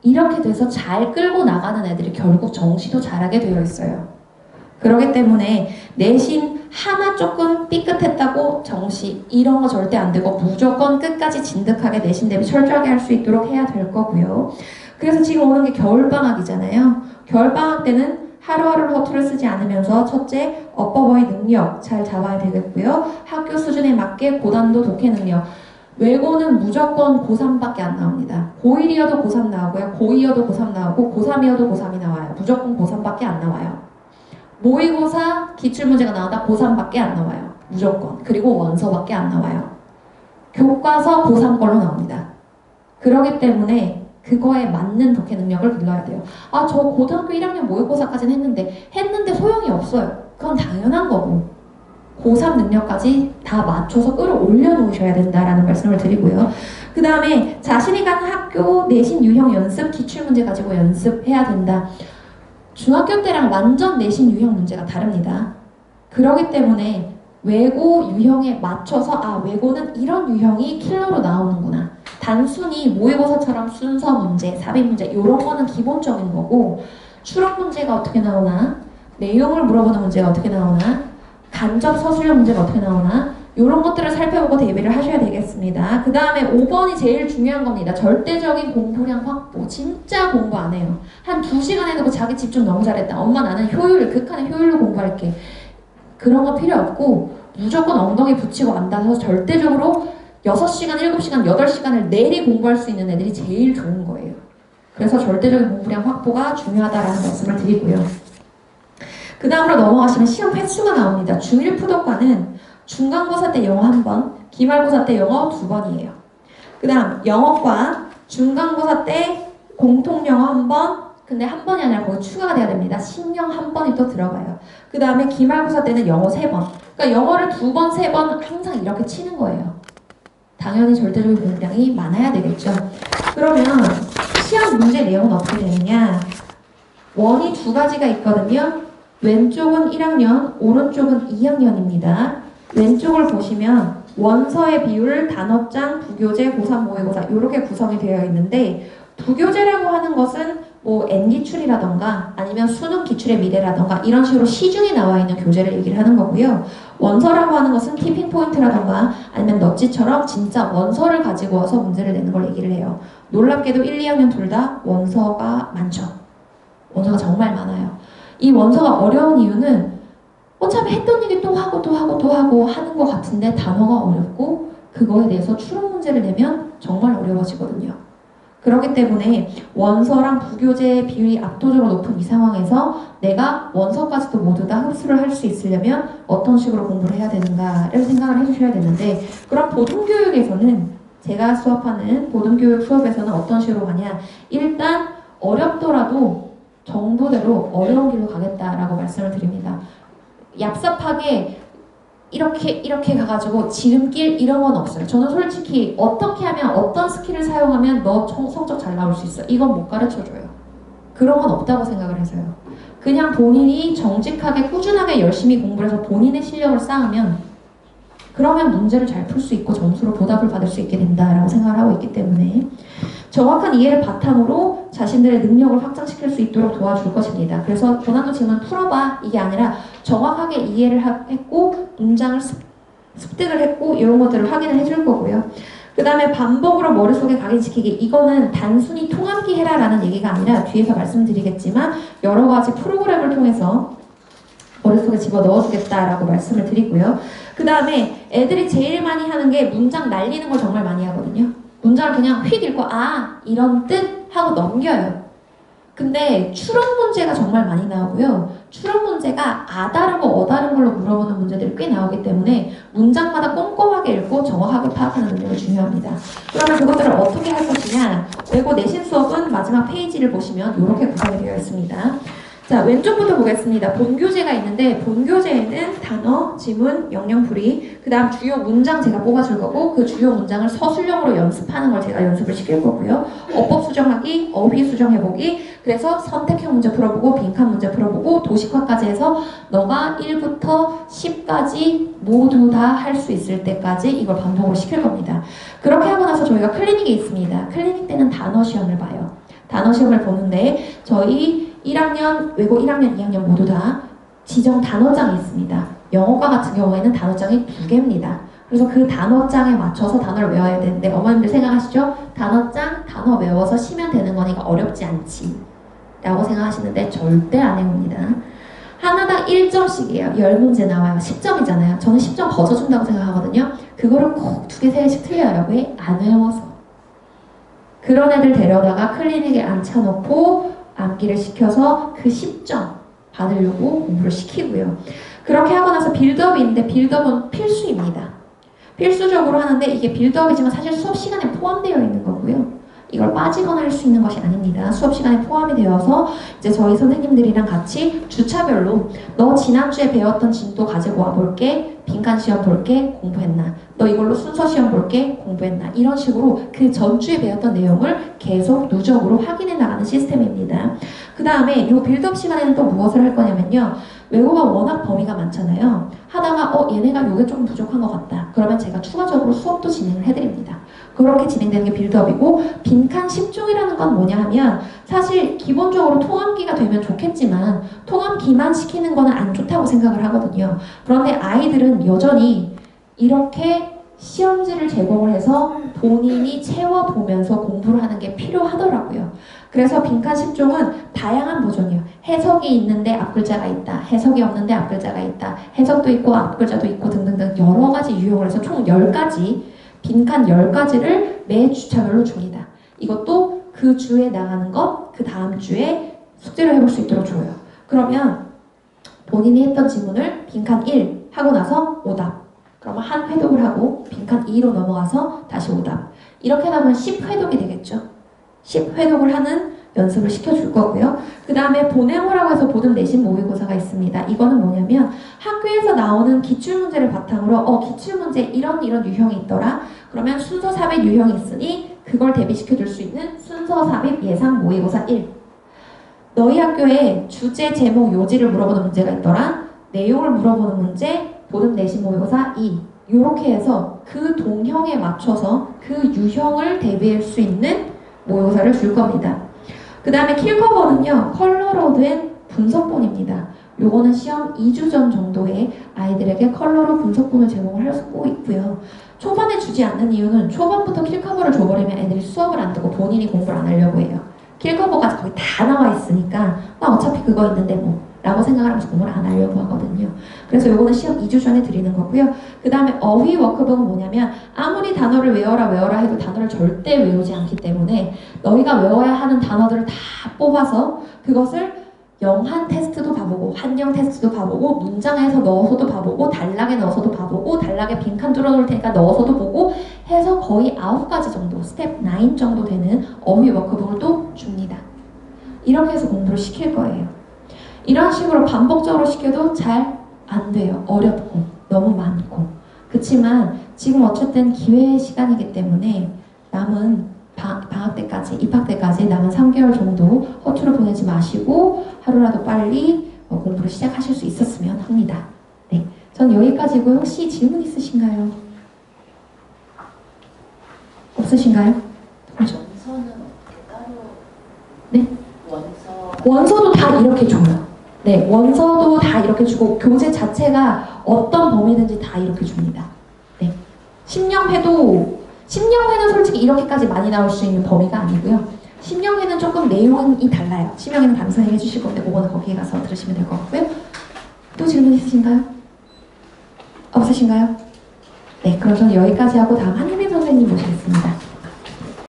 이렇게 돼서 잘 끌고 나가는 애들이 결국 정시도 잘하게 되어 있어요. 그렇기 때문에 내신 하나 조금 삐끗했다고 정시 이런 거 절대 안 되고 무조건 끝까지 진득하게 내신 대비 철저하게 할 수 있도록 해야 될 거고요. 그래서 지금 오는 게 겨울방학이잖아요. 겨울방학 때는 하루하루 허투루 쓰지 않으면서 첫째, 어법어의 능력 잘 잡아야 되겠고요. 학교 수준에 맞게 고단도 독해 능력. 외고는 무조건 고3밖에 안 나옵니다. 고1이어도 고3 나오고요. 고2여도 고3 나오고 고3이어도 고3이 나와요. 무조건 고3밖에 안 나와요. 모의고사 기출문제가 나오다 고3밖에 안 나와요. 무조건. 그리고 원서밖에 안 나와요. 교과서 고3 걸로 나옵니다. 그렇기 때문에 그거에 맞는 독해 능력을 길러야 돼요. 아, 저 고등학교 1학년 모의고사까지는 했는데 소용이 없어요. 그건 당연한 거고. 고3 능력까지 다 맞춰서 끌어올려 놓으셔야 된다라는 말씀을 드리고요. 그 다음에 자신이 가는 학교 내신 유형 연습, 기출문제 가지고 연습해야 된다. 중학교 때랑 완전 내신 유형 문제가 다릅니다. 그렇기 때문에 외고 유형에 맞춰서 아, 외고는 이런 유형이 킬러로 나오는구나. 단순히 모의고사처럼 순서 문제, 삽입 문제 이런 거는 기본적인 거고 추론 문제가 어떻게 나오나, 내용을 물어보는 문제가 어떻게 나오나, 간접 서술형 문제가 어떻게 나오나 이런 것들을 살펴보고 대비를 하셔야 되겠습니다. 그 다음에 5번이 제일 중요한 겁니다. 절대적인 공부량 확보. 진짜 공부 안 해요. 한 2시간 해놓고 자기 집중 너무 잘했다. 엄마 나는 효율, 극한의 효율로 공부할게. 그런 거 필요 없고 무조건 엉덩이 붙이고 앉아서 절대적으로 6시간, 7시간, 8시간을 내리 공부할 수 있는 애들이 제일 좋은 거예요. 그래서 절대적인 공부량 확보가 중요하다라는 말씀을 드리고요. 그 다음으로 넘어가시면 시험 횟수가 나옵니다. 중1 푸독과는 중간고사 때 영어 1번, 기말고사 때 영어 2번이에요. 그 다음 영어과 중간고사 때 공통영어 1번, 근데 1번이 아니라 거기 추가가 돼야 됩니다. 신영 1번이 또 들어가요. 그 다음에 기말고사 때는 영어 3번. 그러니까 영어를 2번, 3번 항상 이렇게 치는 거예요. 당연히 절대적인 공부량이 많아야 되겠죠. 그러면 시험 문제 내용은 어떻게 되느냐. 원이 2가지가 있거든요. 왼쪽은 1학년, 오른쪽은 2학년입니다. 왼쪽을 보시면 원서의 비율, 단업장, 부교재, 고3 모의고사 이렇게 구성이 되어 있는데 부교재라고 하는 것은 뭐 N기출이라던가 아니면 수능 기출의 미래라던가 이런 식으로 시중에 나와 있는 교재를 얘기를 하는 거고요. 원서라고 하는 것은 티핑 포인트라던가 아니면 넛지처럼 진짜 원서를 가지고 와서 문제를 내는 걸 얘기를 해요. 놀랍게도 1, 2학년 둘 다 원서가 많죠. 원서가 정말 많아요. 이 원서가 어려운 이유는 어차피 했던 얘기 또 하고 하는 것 같은데 단어가 어렵고 그거에 대해서 추론 문제를 내면 정말 어려워지거든요. 그렇기 때문에 원서랑 부교재의 비율이 압도적으로 높은 이 상황에서 내가 원서까지도 모두 다 흡수를 할 수 있으려면 어떤 식으로 공부를 해야 되는가를 생각을 해주셔야 되는데 그럼 보통교육에서는 제가 수업하는 보통교육 수업에서는 어떤 식으로 가냐. 일단 어렵더라도 정도대로 어려운 길로 가겠다라고 말씀을 드립니다. 얍삽하게 이렇게 가가지고 지름길 이런 건 없어요. 저는 솔직히 어떻게 하면 어떤 스킬을 사용하면 너 성적 잘 나올 수 있어. 이건 못 가르쳐줘요. 그런 건 없다고 생각을 해서요. 그냥 본인이 정직하게 꾸준하게 열심히 공부를 해서 본인의 실력을 쌓으면 그러면 문제를 잘 풀 수 있고 점수로 보답을 받을 수 있게 된다라고 생각을 하고 있기 때문에 정확한 이해를 바탕으로 자신들의 능력을 확장시킬 수 있도록 도와줄 것입니다. 그래서 고난도 질문 풀어봐 이게 아니라 정확하게 이해를 했고 문장을 습득을 했고 이런 것들을 확인을 해줄 거고요. 그 다음에 반복으로 머릿속에 각인시키기. 이거는 단순히 통암기 해라라는 얘기가 아니라 뒤에서 말씀드리겠지만 여러 가지 프로그램을 통해서 머릿속에 집어 넣어주겠다라고 말씀을 드리고요. 그 다음에 애들이 제일 많이 하는 게 문장 날리는 걸 정말 많이 하거든요. 문장을 그냥 휙 읽고 아 이런 뜻 하고 넘겨요. 근데 추론 문제가 정말 많이 나오고요. 추론 문제가 아다르고 어다른 걸로 물어보는 문제들이 꽤 나오기 때문에 문장마다 꼼꼼하게 읽고 정확하게 파악하는 능력이 중요합니다. 그러면 그것들을 어떻게 할 것이냐. 외고 내신 수업은 마지막 페이지를 보시면 이렇게 구성이 되어 있습니다. 자, 왼쪽부터 보겠습니다. 본교재가 있는데 본교재에는 단어, 지문, 영영풀이, 그 다음 주요 문장 제가 뽑아줄 거고 그 주요 문장을 서술형으로 연습하는 걸 제가 연습을 시킬 거고요. 어법 수정하기, 어휘 수정해보기, 그래서 선택형 문제 풀어보고 빈칸 문제 풀어보고 도식화까지 해서 너가 1부터 10까지 모두 다 할 수 있을 때까지 이걸 반복으로 시킬 겁니다. 그렇게 하고 나서 저희가 클리닉이 있습니다. 클리닉 때는 단어 시험을 봐요. 단어 시험을 보는데 저희 1학년, 외고 1학년, 2학년 모두 다 지정 단어장이 있습니다. 영어과 같은 경우에는 단어장이 2개입니다. 그래서 그 단어장에 맞춰서 단어를 외워야 되는데 어머님들 생각하시죠? 단어장, 단어 외워서 쉬면 되는 거니까 어렵지 않지 라고 생각하시는데 절대 안 해옵니다. 하나당 1점씩이에요. 10문제 나와요. 10점이잖아요. 저는 10점 더 줘준다고 생각하거든요. 그거를 꼭 2개, 3개씩 틀려요. 왜? 안 외워서. 그런 애들 데려다가 클리닉에 앉혀놓고 암기를 시켜서 그 10점 받으려고 공부를 시키고요. 그렇게 하고 나서 빌드업이 있는데 빌드업은 필수입니다. 필수적으로 하는데 이게 빌드업이지만 사실 수업 시간에 포함되어 있는 거고요. 이걸 빠지거나 할 수 있는 것이 아닙니다. 수업 시간에 포함이 되어서 이제 저희 선생님들이랑 같이 주차별로 너 지난주에 배웠던 진도 가지고 와볼게, 빈칸 시험 볼게, 공부했나? 너 이걸로 순서 시험 볼게, 공부했나? 이런 식으로 그 전주에 배웠던 내용을 계속 누적으로 확인해 나가는 시스템입니다. 그 다음에 이 빌드업 시간에는 또 무엇을 할 거냐면요. 외고가 워낙 범위가 많잖아요. 하다가 얘네가 요게 조금 부족한 것 같다. 그러면 제가 추가적으로 수업도 진행을 해드립니다. 그렇게 진행되는 게 빌드업이고 빈칸 10종이라는 건 뭐냐 하면 사실 기본적으로 통암기가 되면 좋겠지만 통암기만 시키는 거는 안 좋다고 생각을 하거든요. 그런데 아이들은 여전히 이렇게 시험지를 제공을 해서 본인이 채워보면서 공부를 하는 게 필요하더라고요. 그래서 빈칸 10종은 다양한 버전이에요. 해석이 있는데 앞글자가 있다. 해석이 없는데 앞글자가 있다. 해석도 있고 앞글자도 있고 등등등 여러 가지 유형을 해서 총 10가지 빈칸 10가지를 매 주차별로 줍니다. 이것도 그 주에 나가는 것, 그 다음 주에 숙제를 해볼 수 있도록 줘요. 그러면 본인이 했던 지문을 빈칸 1 하고 나서 오답. 그러면 한 회독을 하고 빈칸 2로 넘어가서 다시 오답. 이렇게 하면 10회독이 되겠죠. 10회독을 하는 연습을 시켜줄 거고요. 그 다음에 보네모라고 해서 보듬 내신 모의고사가 있습니다. 이거는 뭐냐면 학교에서 나오는 기출문제를 바탕으로 기출문제 이런 유형이 있더라. 그러면 순서 삽입 유형이 있으니 그걸 대비시켜줄 수 있는 순서 삽입 예상 모의고사 1. 너희 학교에 주제, 제목, 요지를 물어보는 문제가 있더라. 내용을 물어보는 문제, 보듬 내신 모의고사 2. 이렇게 해서 그 동형에 맞춰서 그 유형을 대비할 수 있는 모의고사를 줄 겁니다. 그 다음에 킬커버는요, 컬러로 된 분석본입니다. 요거는 시험 2주 전 정도에 아이들에게 컬러로 분석본을 제공을 하고 있고요. 초반에 주지 않는 이유는 초반부터 킬커버를 줘버리면 애들이 수업을 안 듣고 본인이 공부를 안 하려고 해요. 킬커버가 거의 다 나와 있으니까 나 어차피 그거 있는데 뭐 라고 생각을 하면서 공부를 안 하려고 하거든요. 그래서 요거는 시험 2주 전에 드리는 거고요. 그 다음에 어휘 워크북은 뭐냐면 아무리 단어를 외워라 해도 단어를 절대 외우지 않기 때문에 너희가 외워야 하는 단어들을 다 뽑아서 그것을 영한 테스트도 봐보고 한영 테스트도 봐보고 문장에서 넣어서도 봐보고 단락에 넣어서도 봐보고 단락에 빈칸 뚫어놓을 테니까 넣어서도 보고 해서 거의 9가지 정도 스텝 9 정도 되는 어휘 워크북을 또 줍니다. 이렇게 해서 공부를 시킬 거예요. 이런 식으로 반복적으로 시켜도 잘 안 돼요. 어렵고 너무 많고. 그치만 지금 어쨌든 기회의 시간이기 때문에 남은 방학 때까지, 입학 때까지 남은 3개월 정도 허투루 보내지 마시고 하루라도 빨리 공부를 시작하실 수 있었으면 합니다. 네, 전 여기까지고요. 혹시 질문 있으신가요? 없으신가요? 원서는 어떻게 따로? 네? 원서도 다 이렇게 줘요. 네, 원서도 다 이렇게 주고 교재 자체가 어떤 범위든지 다 이렇게 줍니다. 네, 신영회도 신영회는 솔직히 이렇게까지 많이 나올 수 있는 범위가 아니고요. 신영회는 조금 내용이 달라요. 신영회는 강사님 해주실 건데 그거는 거기에 가서 들으시면 될 것 같고요. 또 질문 있으신가요? 없으신가요? 네, 그럼 저는 여기까지 하고 다음 한유빈 선생님 모시겠습니다.